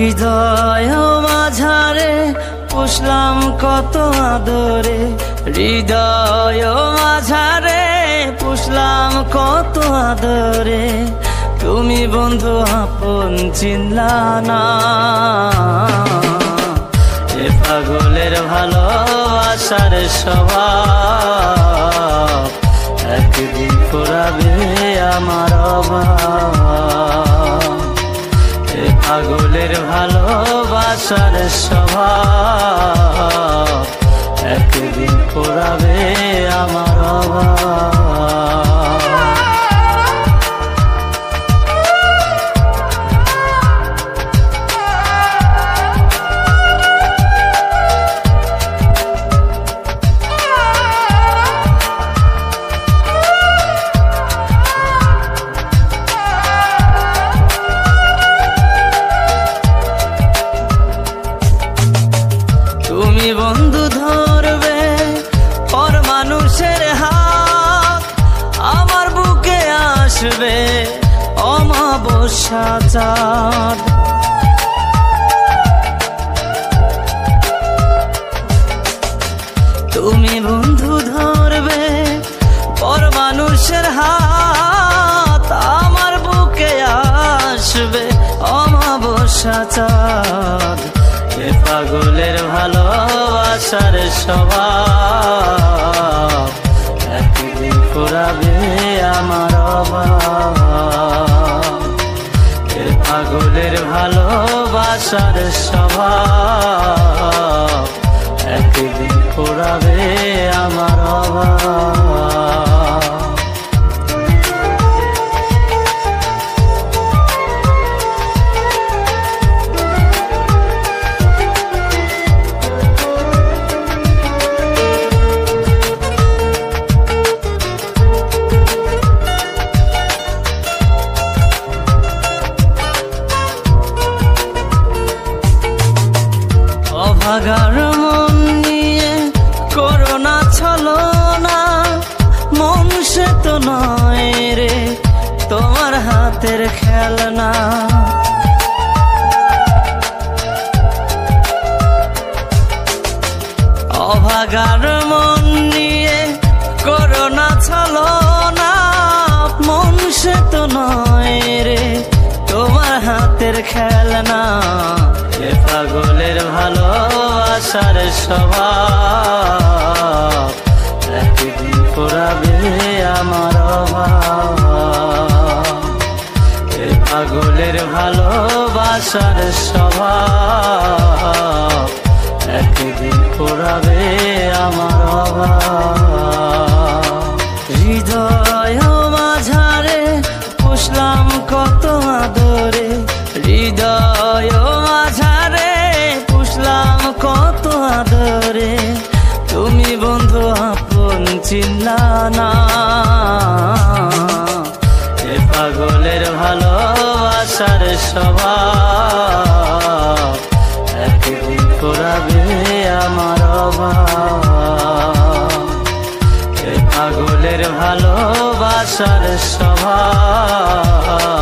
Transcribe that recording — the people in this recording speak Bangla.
হৃদয় মাঝারে পুষলাম কত আদরে, হৃদয় মাঝারে পুষলাম কত আদরে, তুমি বন্ধু আপন চিনলা না। এ পাগলের ভালোবাসার স্বভাব একদিন ফুরাবে আমার অভাব। এ পাগলের ভালোবাসার স্বভাব একদিন ফুরাবে আমার অভাব। তুমি বন্ধু ধরবে পর মানুষের হাত, আমার বুকে আসবে অমাবস্যা চাঁদ। তুমি বন্ধু ধরবে পর মানুষের হাত, আমার বুকে আসবে অমাবস্যা চাঁদ। এ পাগলের ভালোবাসার স্বভাব একদিন ফুরাবে আমার অভাব। এ পাগলের ভালোবাসার স্বভাব একদিন ফুরাবে আমার অভাব। অভাগার মন নিয়ে করোনা ছলনা, মন সে তো নয় রে তোমার হাতের খেলনা। অভাগার মন নিয়ে করোনা ছলনা, মন সে তো নয় রে তোমার হাতের খেলনা। এ পাগলের ভালোবাসার স্বভাব একদিন ফুরাবে আমার অভাব। এ পাগলের ভালোবাসার স্বভাব একদিন ফুরাবে আমার অভাব। হৃদয় মাঝারে পুষলাম কত আদরে, হৃদয় মাঝারে পুষলাম কত আদরে, তুমি বন্ধু আপন চিনলা না। এ পাগলের ভালোবাসার স্বভাব একদিন ফুরাবে আমার অভাব। এ পাগলের ভালোবাসার স্বভাব